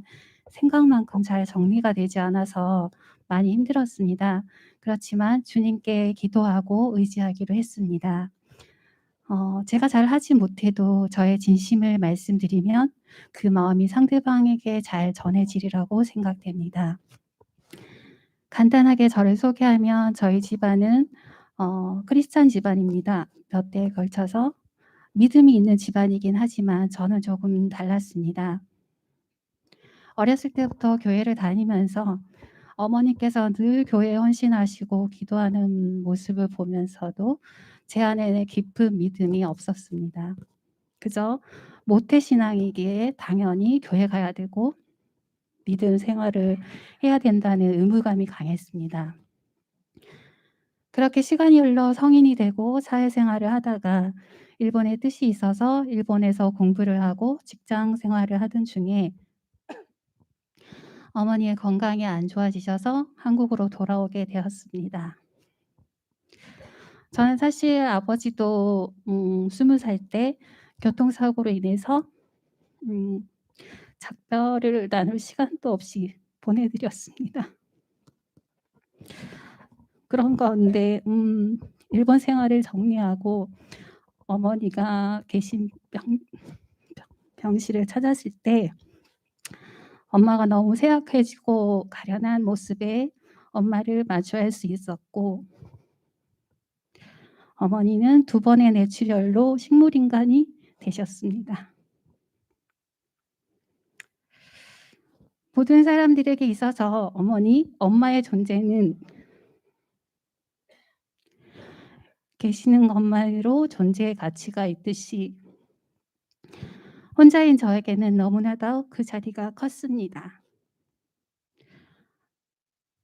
생각만큼 잘 정리가 되지 않아서 많이 힘들었습니다. 그렇지만 주님께 기도하고 의지하기로 했습니다. 제가 잘 하지 못해도 저의 진심을 말씀드리면 그 마음이 상대방에게 잘 전해지리라고 생각됩니다. 간단하게 저를 소개하면 저희 집안은 크리스찬 집안입니다. 몇 대에 걸쳐서 믿음이 있는 집안이긴 하지만 저는 조금 달랐습니다. 어렸을 때부터 교회를 다니면서 어머니께서 늘 교회에 헌신하시고 기도하는 모습을 보면서도 제 안에 깊은 믿음이 없었습니다. 그저 모태신앙이기에 당연히 교회 가야 되고 믿음 생활을 해야 된다는 의무감이 강했습니다. 그렇게 시간이 흘러 성인이 되고 사회생활을 하다가 일본의 뜻이 있어서 일본에서 공부를 하고 직장 생활을 하던 중에 어머니의 건강이 안 좋아지셔서 한국으로 돌아오게 되었습니다. 저는 사실 아버지도 20살 때 교통사고로 인해서 작별을 나눌 시간도 없이 보내드렸습니다. 그런 가운데 일본 생활을 정리하고 어머니가 계신 병실을 찾았을 때 엄마가 너무 쇠약해지고 가련한 모습에 엄마를 마주할 수 있었고 어머니는 2번의 뇌출혈로 식물인간이 되셨습니다. 모든 사람들에게 있어서 엄마의 존재는 계시는 것만으로 존재의 가치가 있듯이 혼자인 저에게는 너무나도 그 자리가 컸습니다.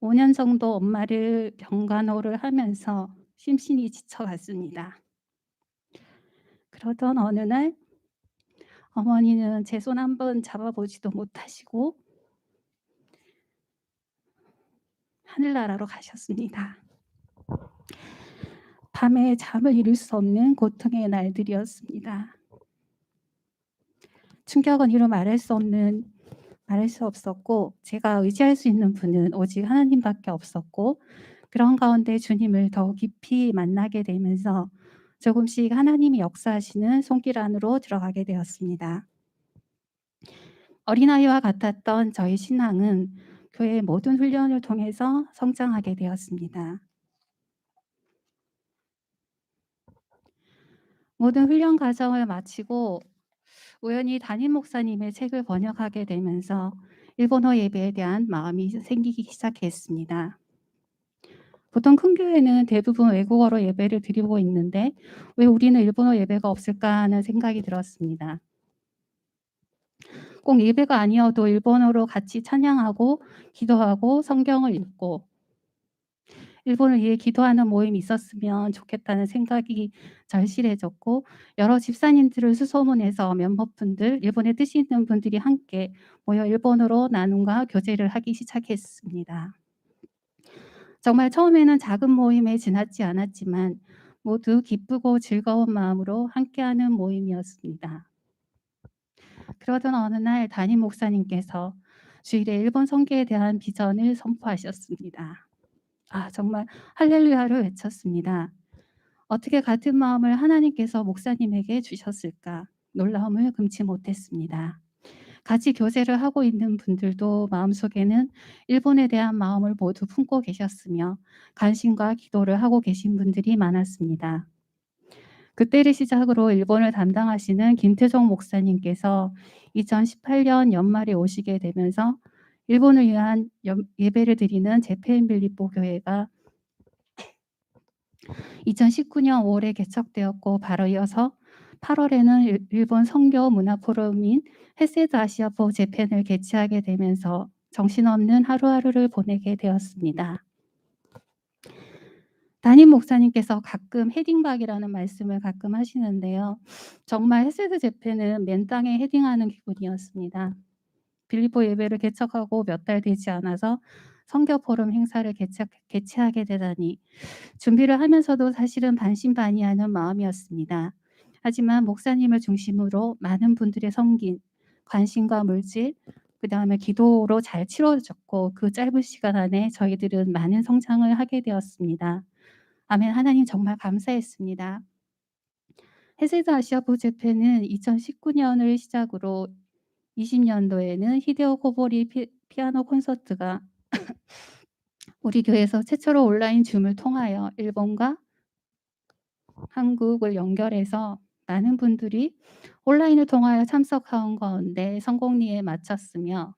5년 정도 엄마를 병간호를 하면서 심신이 지쳐갔습니다. 그러던 어느 날 어머니는 제 손 한번 잡아보지도 못하시고 하늘나라로 가셨습니다. 밤에 잠을 이룰 수 없는 고통의 날들이었습니다. 충격은 이루 말할 수 없었고 제가 의지할 수 있는 분은 오직 하나님밖에 없었고 그런 가운데 주님을 더 깊이 만나게 되면서 조금씩 하나님이 역사하시는 손길 안으로 들어가게 되었습니다. 어린아이와 같았던 저희 신앙은 교회의 모든 훈련을 통해서 성장하게 되었습니다. 모든 훈련 과정을 마치고 우연히 담임 목사님의 책을 번역하게 되면서 일본어 예배에 대한 마음이 생기기 시작했습니다. 보통 큰 교회는 대부분 외국어로 예배를 드리고 있는데 왜 우리는 일본어 예배가 없을까 하는 생각이 들었습니다. 꼭 예배가 아니어도 일본어로 같이 찬양하고 기도하고 성경을 읽고 일본을 위해 기도하는 모임이 있었으면 좋겠다는 생각이 절실해졌고 여러 집사님들을 수소문해서 몇몇 분들, 일본에 뜻이 있는 분들이 함께 모여 일본어로 나눔과 교제를 하기 시작했습니다. 정말 처음에는 작은 모임에 지나지 않았지만 모두 기쁘고 즐거운 마음으로 함께하는 모임이었습니다. 그러던 어느 날 담임 목사님께서 주일에 일본 선교에 대한 비전을 선포하셨습니다. 정말 할렐루야를 외쳤습니다. 어떻게 같은 마음을 하나님께서 목사님에게 주셨을까? 놀라움을 금치 못했습니다. 같이 교제를 하고 있는 분들도 마음속에는 일본에 대한 마음을 모두 품고 계셨으며 관심과 기도를 하고 계신 분들이 많았습니다. 그때를 시작으로 일본을 담당하시는 김태종 목사님께서 2018년 연말에 오시게 되면서 일본을 위한 예배를 드리는 제페인빌리포 교회가 2019년 5월에 개척되었고 바로 이어서 8월에는 일본 선교 문화 포럼인 헤세드 아시아포 재팬을 개최하게 되면서 정신없는 하루하루를 보내게 되었습니다. 담임 목사님께서 가끔 헤딩박이라는 말씀을 가끔 하시는데요. 정말 헤세드 재팬은 맨 땅에 헤딩하는 기분이었습니다. 빌리포 예배를 개척하고 몇 달 되지 않아서 선교 포럼 행사를 개최하게 되다니 준비를 하면서도 사실은 반신반의하는 마음이었습니다. 하지만 목사님을 중심으로 많은 분들의 섬긴 관심과 물질, 그다음에 기도로 잘 치러졌고 그 짧은 시간 안에 저희들은 많은 성장을 하게 되었습니다. 아멘. 하나님 정말 감사했습니다. 헤세드 아시아포 재팬은 2019년을 시작으로 20년도에는 히데오 코보리 피아노 콘서트가 우리 교회에서 최초로 온라인 줌을 통하여 일본과 한국을 연결해서 많은 분들이 온라인을 통하여 참석한 가운데 성공리에 마쳤으며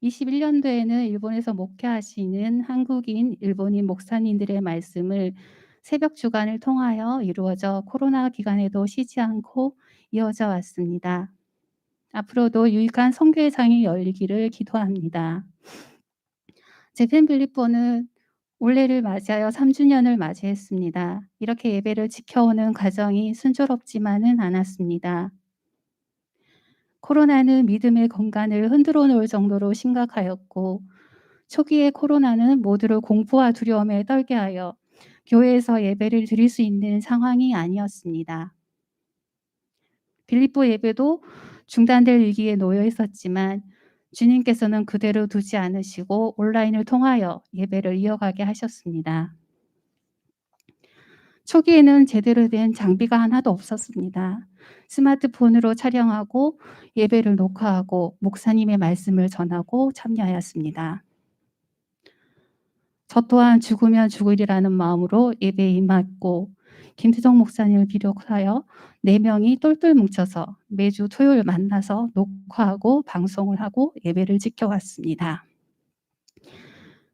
21년도에는 일본에서 목회하시는 한국인, 일본인 목사님들의 말씀을 새벽 주간을 통하여 이루어져 코로나 기간에도 쉬지 않고 이어져 왔습니다. 앞으로도 유익한 선교회장이 열리기를 기도합니다. 재팬 빌립보는 올해를 맞이하여 3주년을 맞이했습니다. 이렇게 예배를 지켜오는 과정이 순조롭지만은 않았습니다. 코로나는 믿음의 건강을 흔들어 놓을 정도로 심각하였고 초기에 코로나는 모두를 공포와 두려움에 떨게 하여 교회에서 예배를 드릴 수 있는 상황이 아니었습니다. 빌립보 예배도 중단될 위기에 놓여 있었지만 주님께서는 그대로 두지 않으시고 온라인을 통하여 예배를 이어가게 하셨습니다. 초기에는 제대로 된 장비가 하나도 없었습니다. 스마트폰으로 촬영하고 예배를 녹화하고 목사님의 말씀을 전하고 참여하였습니다. 저 또한 죽으면 죽으리라는 마음으로 예배에 임했고 김태정 목사님을 비롯하여 4명이 똘똘 뭉쳐서 매주 토요일 만나서 녹화하고 방송을 하고 예배를 지켜왔습니다.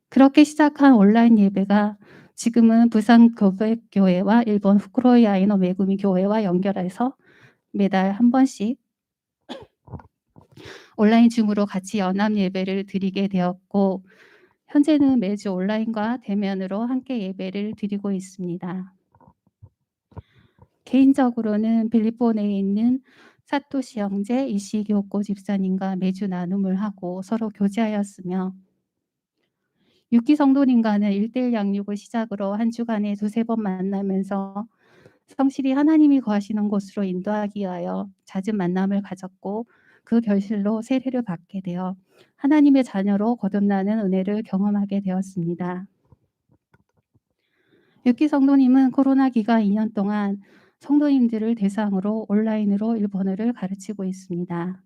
그렇게 시작한 온라인 예배가 지금은 부산 교백교회와 일본 후쿠로야이노 메구미 교회와 연결해서 매달 한 번씩 온라인 줌으로 같이 연합 예배를 드리게 되었고 현재는 매주 온라인과 대면으로 함께 예배를 드리고 있습니다. 개인적으로는 빌립보 내에 있는 사토시 형제 이시교코 집사님과 매주 나눔을 하고 서로 교제하였으며 6기 성도님과는 1:1 양육을 시작으로 한 주간에 2-3번 만나면서 성실히 하나님이 거하시는 곳으로 인도하기 위하여 잦은 만남을 가졌고 그 결실로 세례를 받게 되어 하나님의 자녀로 거듭나는 은혜를 경험하게 되었습니다. 6기 성도님은 코로나 기간 2년 동안 성도님들을 대상으로 온라인으로 일본어를 가르치고 있습니다.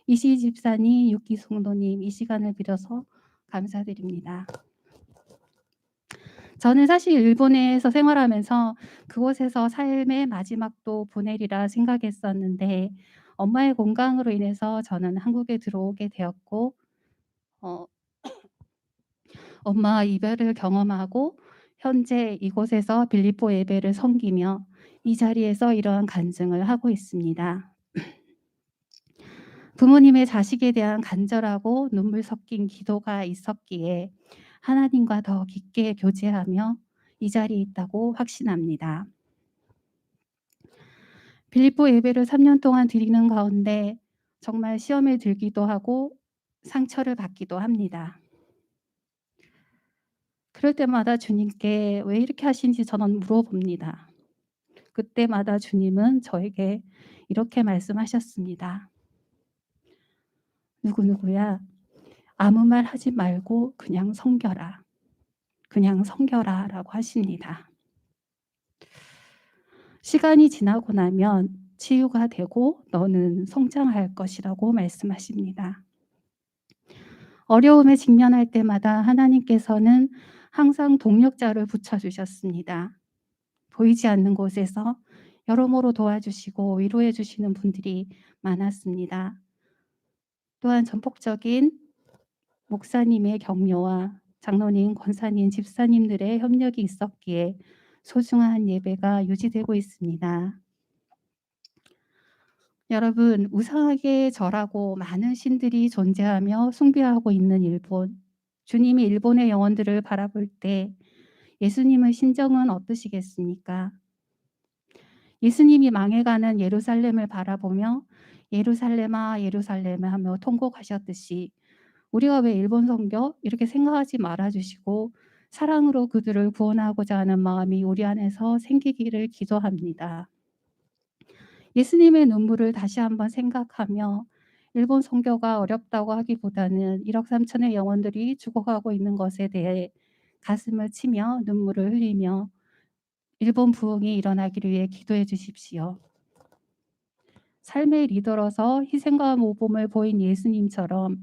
이시 집사님, 6기 성도님 이 시간을 빌어서 감사드립니다. 저는 사실 일본에서 생활하면서 그곳에서 삶의 마지막도 보내리라 생각했었는데 엄마의 건강으로 인해서 저는 한국에 들어오게 되었고 엄마와 이별을 경험하고 현재 이곳에서 빌립보 예배를 섬기며 이 자리에서 이러한 간증을 하고 있습니다. 부모님의 자식에 대한 간절하고 눈물 섞인 기도가 있었기에 하나님과 더 깊게 교제하며 이 자리에 있다고 확신합니다. 빌립보 예배를 3년 동안 드리는 가운데 정말 시험에 들기도 하고 상처를 받기도 합니다. 그럴 때마다 주님께 왜 이렇게 하시는지 저는 물어봅니다. 그때마다 주님은 저에게 이렇게 말씀하셨습니다. 누구누구야, 아무 말 하지 말고 그냥 섬겨라. 그냥 섬겨라 라고 하십니다. 시간이 지나고 나면 치유가 되고 너는 성장할 것이라고 말씀하십니다. 어려움에 직면할 때마다 하나님께서는 항상 동력자를 붙여주셨습니다. 보이지 않는 곳에서 여러모로 도와주시고 위로해 주시는 분들이 많았습니다. 또한 전폭적인 목사님의 격려와 장로님, 권사님, 집사님들의 협력이 있었기에 소중한 예배가 유지되고 있습니다. 여러분, 우상하게 절하고 많은 신들이 존재하며 숭배하고 있는 일본. 주님이 일본의 영혼들을 바라볼 때 예수님의 심정은 어떠시겠습니까? 예수님이 망해가는 예루살렘을 바라보며 예루살렘아 예루살렘아 하며 통곡하셨듯이 우리가 왜 일본 섬겨? 이렇게 생각하지 말아주시고 사랑으로 그들을 구원하고자 하는 마음이 우리 안에서 생기기를 기도합니다. 예수님의 눈물을 다시 한번 생각하며 일본 선교가 어렵다고 하기보다는 1억 3천의 영혼들이 죽어가고 있는 것에 대해 가슴을 치며 눈물을 흘리며 일본 부흥이 일어나기를 위해 기도해 주십시오. 삶의 리더로서 희생과 모범을 보인 예수님처럼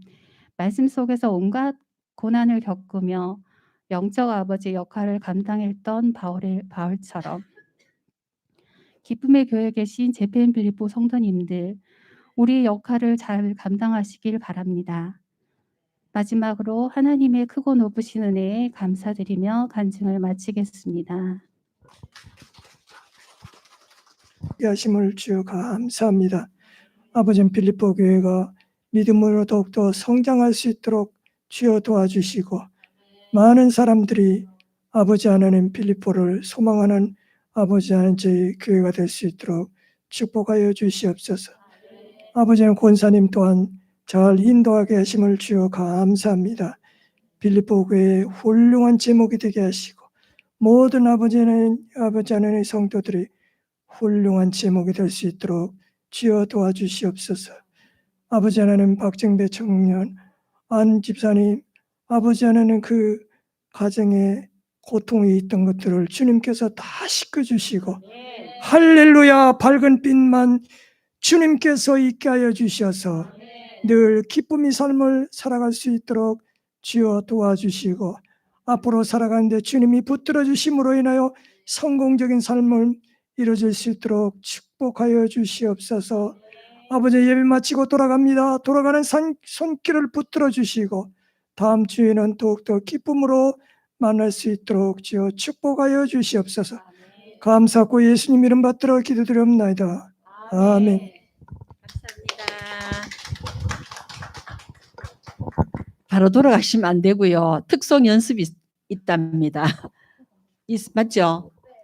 말씀 속에서 온갖 고난을 겪으며 영적 아버지 역할을 감당했던 바울처럼 기쁨의 교회에 계신 제페인 빌립보 성도님들, 우리 역할을 잘 감당하시길 바랍니다. 마지막으로 하나님의 크고 높으신 은혜에 감사드리며 간증을 마치겠습니다. 하심을 주여 감사합니다. 아버지는 빌립보 교회가 믿음으로 더욱더 성장할 수 있도록 주여 도와주시고, 많은 사람들이 아버지 하나님 빌립보를 소망하는 아버지 하나님 저희 교회가 될 수 있도록 축복하여 주시옵소서. 아버지는 권사님 또한 잘 인도하게 하심을 주여 감사합니다. 빌립보 교회의 훌륭한 제목이 되게 하시고, 모든 아버지 하나님의 성도들이 훌륭한 제목이 될 수 있도록 주여 도와주시옵소서. 아버지 하나님 박정배 청년, 안 집사님, 아버지 하나님 그 가정에 고통이 있던 것들을 주님께서 다 씻겨주시고, 할렐루야, 밝은 빛만 주님께서 있게 하여 주셔서 늘 기쁨의 삶을 살아갈 수 있도록 주여 도와주시고, 앞으로 살아가는데 주님이 붙들어 주심으로 인하여 성공적인 삶을 이루어질 수 있도록 축복하여 주시옵소서. 아버지, 예배 마치고 돌아갑니다. 돌아가는 손길을 붙들어 주시고, 다음 주에는 더욱더 기쁨으로 만날 수 있도록 주여 축복하여 주시옵소서. 감사하고 예수님 이름 받들어 기도드리옵나이다. 아멘. 감사합니다. 바로 돌아가시면 안 되고요. 특송 연습이 있답니다. 맞죠?